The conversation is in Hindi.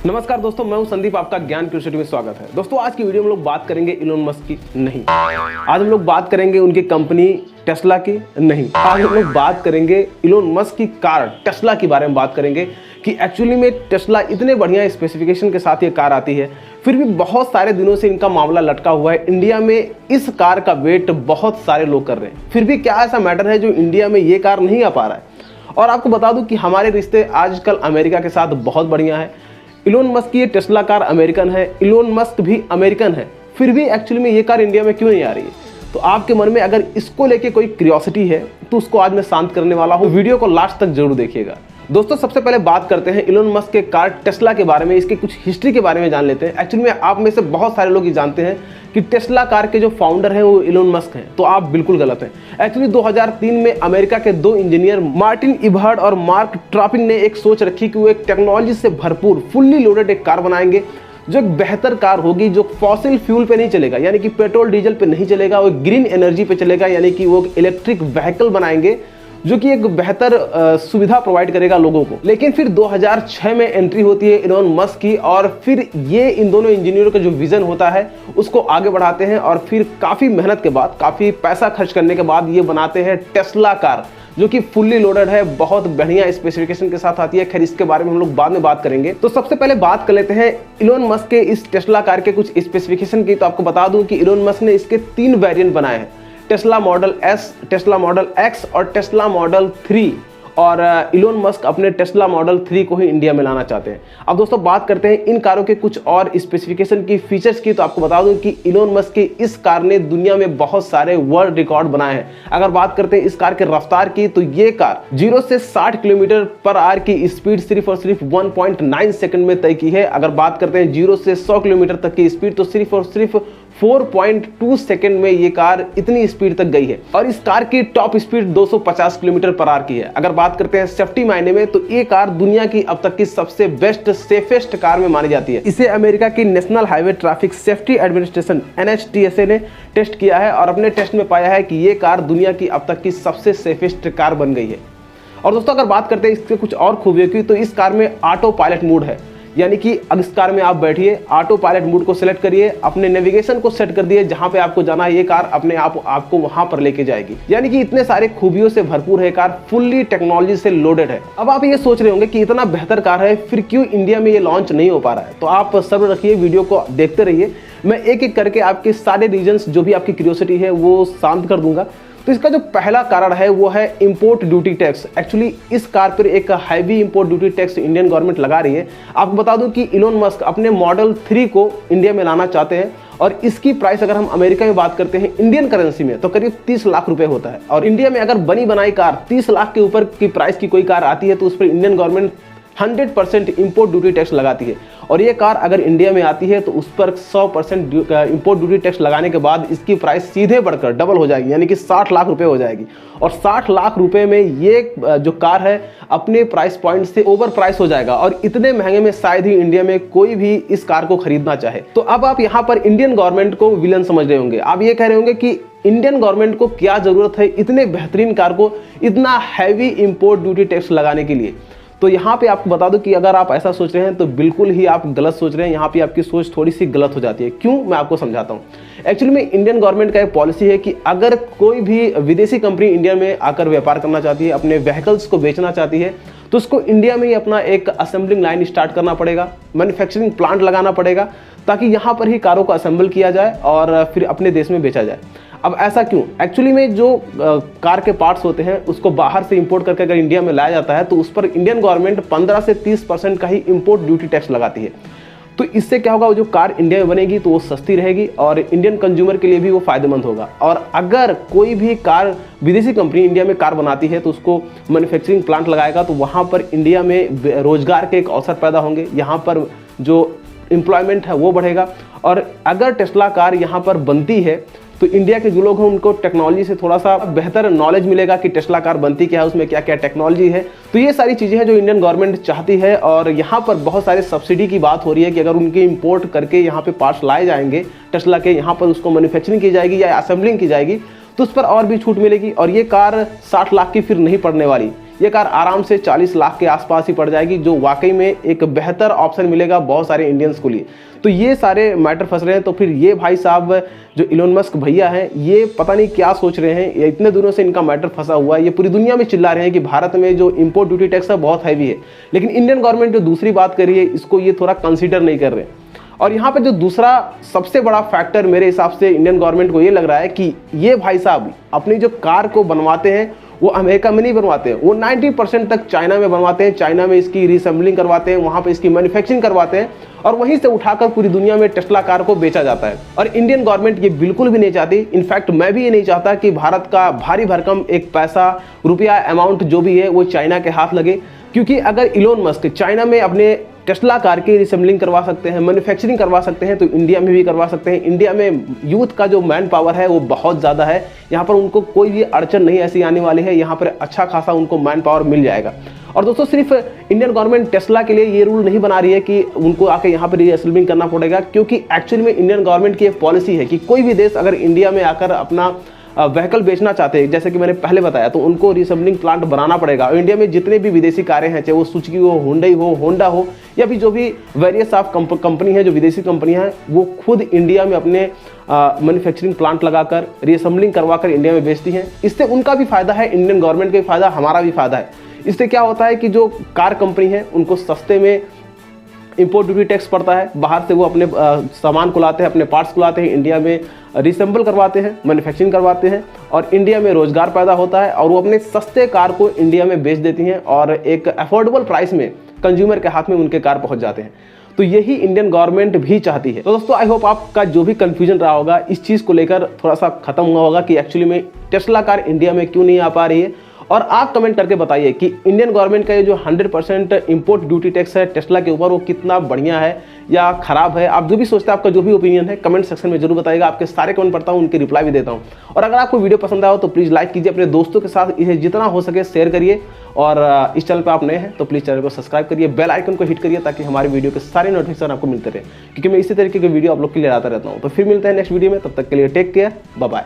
नमस्कार दोस्तों, मैं हूं संदीप, आपका ज्ञान क्यूरियोसिटी में स्वागत है। दोस्तों आज की वीडियो में हम लोग बात करेंगे इलोन मस्क की नहीं, आज हम लोग बात करेंगे उनकी कंपनी टेस्ला की नहीं, आज हम लोग बात करेंगे इलोन मस्क की कार टेस्ला के बारे में बात करेंगे कि एक्चुअली में टेस्ला इतने बढ़िया स्पेसिफिकेशन के साथ ये कार आती है, फिर भी बहुत सारे दिनों से इनका मामला लटका हुआ है। इंडिया में इस कार का वेट बहुत सारे लोग कर रहे हैं, फिर भी क्या ऐसा मैटर है जो इंडिया में ये कार नहीं आ पा रहा है। और आपको बता दूं कि हमारे रिश्ते आजकल अमेरिका के साथ बहुत बढ़िया है। इलोन मस्क की ये टेस्ला कार अमेरिकन है, इलोन मस्क भी अमेरिकन है, फिर भी एक्चुअली में ये कार इंडिया में क्यों नहीं आ रही है। तो आपके मन में अगर इसको लेके कोई क्यूरियोसिटी है तो उसको आज मैं शांत करने वाला हूँ, वीडियो को लास्ट तक जरूर देखिएगा। दोस्तों सबसे पहले बात करते हैं इलोन मस्क के कार टेस्ला के बारे में, इसके कुछ हिस्ट्री के बारे में जान लेते हैं। एक्चुअली में आप में से बहुत सारे लोग ये जानते हैं कि टेस्ला कार के जो फाउंडर हैं वो इलोन मस्क हैं, तो आप बिल्कुल गलत हैं। एक्चुअली 2003 में अमेरिका के दो इंजीनियर मार्टिन इबहर्ड और मार्क ट्रापिंग ने एक सोच रखी कि वो एक टेक्नोलॉजी से भरपूर फुल्ली लोडेड एक कार बनाएंगे जो एक बेहतर कार होगी, जो फॉसिल फ्यूल पे नहीं चलेगा, यानी कि पेट्रोल डीजल पे नहीं चलेगा, वो ग्रीन एनर्जी पे चलेगा, यानी कि वो इलेक्ट्रिक व्हीकल बनाएंगे जो कि एक बेहतर सुविधा प्रोवाइड करेगा लोगों को। लेकिन फिर 2006 में एंट्री होती है इलोन मस्क की, और फिर ये इन दोनों इंजीनियरों का जो विजन होता है उसको आगे बढ़ाते हैं, और फिर काफ़ी मेहनत के बाद, काफ़ी पैसा खर्च करने के बाद ये बनाते हैं टेस्ला कार, जो कि फुल्ली लोडेड है, बहुत बढ़िया स्पेसिफिकेशन के साथ आती है। खैर इसके बारे में हम लोग बाद में बात करेंगे। तो सबसे पहले बात कर लेते हैं इलोन मस्क के इस टेस्ला कार के कुछ स्पेसिफिकेशन की। तो आपको बता दूं कि इलोन मस्क ने इसके 3 वेरिएंट बनाए हैं, Tesla model S, Tesla model x और टेस्ला मॉडल 3। और इलोन मस्क अपने टेस्ला मॉडल 3 को ही इंडिया में लाना चाहते हैं। अब दोस्तों बात करते हैं इन कारों के कुछ और स्पेसिफिकेशन की, फीचर्स की। तो आपको बता दूं कि इलोन मस्क की इस कार ने दुनिया में बहुत सारे वर्ल्ड रिकॉर्ड बनाए हैं। अगर बात करते हैं इस कार के रफ्तार की, तो ये कार 0 से 60 किलोमीटर पर आवर की स्पीड सिर्फ और सिर्फ 1.9 सेकंड में तय की है। अगर बात करते हैं 0 से 100 किलोमीटर तक की स्पीड, तो सिर्फ और सिर्फ 4.2 सेकंड में ये कार इतनी स्पीड तक गई है। और इस कार की top speed 250 kilometre per hour की है। अगर बात करते हैं सेफ्टी मायने में, तो ये कार दुनिया की अब तक की सबसे बेस्ट सेफेस्ट कार में मानी जाती है। इसे अमेरिका की national highway traffic safety administration NHTSA ने टेस्ट किया है, और अपने टेस्ट में पाया है कि ये कार दुनिया की अब तक की सबसे सेफेस्ट कार बन गई है। और दोस्तों अगर बात करते हैं इसके कुछ और खूबियों की, तो इस कार में ऑटो पायलट मोड है, यानी कि इस कार में आप बैठिए, ऑटो पायलट मोड को सिलेक्ट करिए, अपने नेविगेशन को सेट कर दिए, जहां पे आपको जाना है ये कार अपने आप आपको वहां पर लेके जाएगी। यानी कि इतने सारे खूबियों से भरपूर है कार, फुल्ली टेक्नोलॉजी से लोडेड है। अब आप ये सोच रहे होंगे कि इतना बेहतर कार है, फिर क्यों इंडिया में ये लॉन्च नहीं हो पा रहा है। तो आप सब्र रखिए, वीडियो को देखते रहिए, मैं एक एक करके आपके सारे रीजंस जो भी आपकी क्यूरियोसिटी है वो शांत कर दूंगा। तो इसका जो पहला कारण है वो है इंपोर्ट ड्यूटी टैक्स। एक्चुअली इस कार पर एक heavy import duty tax Indian government लगा रही है। आपको बता दूं कि इलोन मस्क अपने मॉडल 3 को इंडिया में लाना चाहते हैं, और इसकी प्राइस अगर हम अमेरिका में बात करते हैं इंडियन करेंसी में, तो करीब 30 लाख रुपए होता है। और इंडिया में अगर बनी बनाई कार 30 लाख के ऊपर की प्राइस की कोई कार आती है, तो उस पर Indian government 100% import duty tax लगाती है। और ये कार अगर इंडिया में आती है तो उस पर 100% इंपोर्ट ड्यूटी टैक्स लगाने के बाद इसकी प्राइस सीधे बढ़कर डबल हो जाएगी, यानी कि 60 लाख रुपए हो जाएगी। और 60 लाख रुपए में ये जो कार है अपने प्राइस पॉइंट से ओवर प्राइस हो जाएगा, और इतने महंगे में शायद ही इंडिया में कोई भी इस कार को खरीदना चाहे। तो अब आप यहाँ पर इंडियन गवर्नमेंट को विलन समझ रहे होंगे, आप ये कह रहे होंगे कि इंडियन गवर्नमेंट को क्या जरूरत है इतने बेहतरीन कार को इतना हैवी इंपोर्ट ड्यूटी टैक्स लगाने के लिए। तो यहाँ पे आपको बता दूं कि अगर आप ऐसा सोच रहे हैं तो बिल्कुल ही आप गलत सोच रहे हैं। यहाँ पे आपकी सोच थोड़ी सी गलत हो जाती है। क्यों, मैं आपको समझाता हूँ। एक्चुअली में इंडियन गवर्नमेंट का एक पॉलिसी है कि अगर कोई भी विदेशी कंपनी इंडिया में आकर व्यापार करना चाहती है, अपने व्हीकल्स को बेचना चाहती है, तो उसको इंडिया में ही अपना एक असेंबलिंग लाइन स्टार्ट करना पड़ेगा, मैन्युफैक्चरिंग प्लांट लगाना पड़ेगा, ताकि यहाँ पर ही कारों को असेंबल किया जाए और फिर अपने देश में बेचा जाए। अब ऐसा क्यों? एक्चुअली में जो कार के पार्ट्स होते हैं उसको बाहर से इंपोर्ट करके अगर इंडिया में लाया जाता है, तो उस पर इंडियन गवर्नमेंट 15 से 30% का ही इंपोर्ट ड्यूटी टैक्स लगाती है। तो इससे क्या होगा, वो जो कार इंडिया में बनेगी तो वो सस्ती रहेगी, और इंडियन कंज्यूमर के लिए भी वो फायदेमंद होगा। और अगर कोई भी कार विदेशी कंपनी इंडिया में कार बनाती है तो उसको मैन्युफैक्चरिंग प्लांट लगाएगा, तो वहाँ पर इंडिया में रोजगार के एक अवसर पैदा होंगे, यहाँ पर जो एम्प्लॉयमेंट है वो बढ़ेगा। और अगर टेस्ला कार यहाँ पर बनती है तो इंडिया के जो लोग हैं उनको टेक्नोलॉजी से थोड़ा सा बेहतर नॉलेज मिलेगा कि टेस्ला कार बनती क्या है, उसमें क्या क्या टेक्नोलॉजी है। तो ये सारी चीज़ें हैं जो इंडियन गवर्नमेंट चाहती है। और यहाँ पर बहुत सारे सब्सिडी की बात हो रही है कि अगर उनके इंपोर्ट करके यहाँ पे पार्ट्स लाए जाएंगे टेस्ला के, यहाँ पर उसको मैन्युफैक्चरिंग की जाएगी या असेंबलिंग की जाएगी, तो उस पर और भी छूट मिलेगी। और ये कार 60 लाख की फिर नहीं पड़ने वाली, ये कार आराम से 40 लाख के आसपास ही पड़ जाएगी, जो वाकई में एक बेहतर ऑप्शन मिलेगा बहुत सारे इंडियंस को लिए। तो ये सारे मैटर फंस रहे हैं। तो फिर ये भाई साहब जो इलोन मस्क भैया हैं, ये पता नहीं क्या सोच रहे हैं, ये इतने दिनों से इनका मैटर फंसा हुआ है। ये पूरी दुनिया में चिल्ला रहे हैं कि भारत में जो इंपोर्ट ड्यूटी टैक्स है बहुत हैवी है, लेकिन इंडियन गवर्नमेंट जो दूसरी बात कर रही है इसको ये थोड़ा कंसीडर नहीं कर रहे। और यहाँ पे जो दूसरा सबसे बड़ा फैक्टर मेरे हिसाब से इंडियन गवर्नमेंट को ये लग रहा है कि ये भाई साहब अपनी जो कार को बनवाते हैं वो अमेरिका में नहीं बनवाते हैं, वो 90% तक चाइना में बनवाते हैं। चाइना में इसकी रीअसेंबलिंग करवाते हैं, वहाँ पे इसकी मैन्युफैक्चरिंग करवाते हैं और वहीं से उठाकर पूरी दुनिया में टेस्ला कार को बेचा जाता है। और इंडियन गवर्नमेंट ये बिल्कुल भी नहीं चाहती, इनफैक्ट मैं भी ये नहीं चाहता कि भारत का भारी भरकम एक पैसा रुपया अमाउंट जो भी है वो चाइना के हाथ लगे। क्योंकि अगर इलोन मस्क चाइना में अपने टेस्ला कार की रिसेंबलिंग करवा सकते हैं, मैन्युफैक्चरिंग करवा सकते हैं, तो इंडिया में भी करवा सकते हैं। इंडिया में यूथ का जो मैन पावर है वो बहुत ज़्यादा है, यहाँ पर उनको कोई भी अड़चन नहीं ऐसी आने वाली है, यहाँ पर अच्छा खासा उनको मैन पावर मिल जाएगा। और दोस्तों सिर्फ इंडियन गवर्नमेंट टेस्ला के लिए ये रूल नहीं बना रही है कि उनको आके यहाँ पर रीअसेंबलिंग करना पड़ेगा, क्योंकि एक्चुअली में इंडियन गवर्नमेंट की एक पॉलिसी है कि कोई भी देश अगर इंडिया में आकर अपना व्हीकल बेचना चाहते हैं, जैसे कि मैंने पहले बताया, तो उनको रीअसेंबलिंग प्लांट बनाना पड़ेगा। और इंडिया में जितने भी विदेशी कारें हैं, चाहे वो सुजुकी हो, हुंडई हो, होंडा हो, या भी जो भी वेरियस ऑफ कंपनी है, जो विदेशी कंपनियां हैं, वो खुद इंडिया में अपने मैन्युफैक्चरिंग प्लांट लगाकर रीअसेंबलिंग करवाकर इंडिया में बेचती हैं। इससे उनका भी फायदा है, इंडियन गवर्नमेंट का भी फायदा, हमारा भी फायदा है। इससे क्या होता है कि जो कार कंपनी है उनको सस्ते में इंपोर्ट ड्यूटी टैक्स पड़ता है, बाहर से वो अपने सामान को लाते हैं, अपने पार्ट्स को लाते हैं, इंडिया में रिसेंबल करवाते हैं, मैन्युफैक्चरिंग करवाते हैं और इंडिया में रोजगार पैदा होता है और वो अपने सस्ते कार को इंडिया में बेच देती हैं और एक अफोर्डेबल प्राइस में कंज्यूमर के हाथ में उनके कार पहुंच जाते हैं। तो यही इंडियन गवर्नमेंट भी चाहती है। तो दोस्तों आई होप आपका जो भी कंफ्यूजन रहा होगा इस चीज़ को लेकर थोड़ा सा खत्म हुआ होगा कि एक्चुअली में टेस्ला कार इंडिया में क्यों नहीं आ पा रही है। और आप कमेंट करके बताइए कि इंडियन गवर्नमेंट का ये जो 100% इंपोर्ट ड्यूटी टैक्स है टेस्ला के ऊपर, वो कितना बढ़िया है या खराब है। आप जो भी सोचते हैं, आपका जो भी ओपिनियन है कमेंट सेक्शन में जरूर बताइएगा। आपके सारे कमेंट पढ़ता हूँ, उनके रिप्लाई भी देता हूँ। और अगर आपको वीडियो पसंद आया हो तो प्लीज़ लाइक कीजिए, अपने दोस्तों के साथ इसे जितना हो सके शेयर करिए। और इस चैनल पर आप नए हैं तो प्लीज़ चैनल को सब्सक्राइब करिए, बेल आइकन को हिट करिए ताकि हमारी वीडियो के सारे नोटिफिकेशन आपको मिलते रहे, क्योंकि मैं इसी तरीके के वीडियो आप लोग के लिए लाता रहता हूँ। तो फिर मिलते हैं नेक्स्ट वीडियो में, तब तक के लिए टेक केयर, बाय बाय।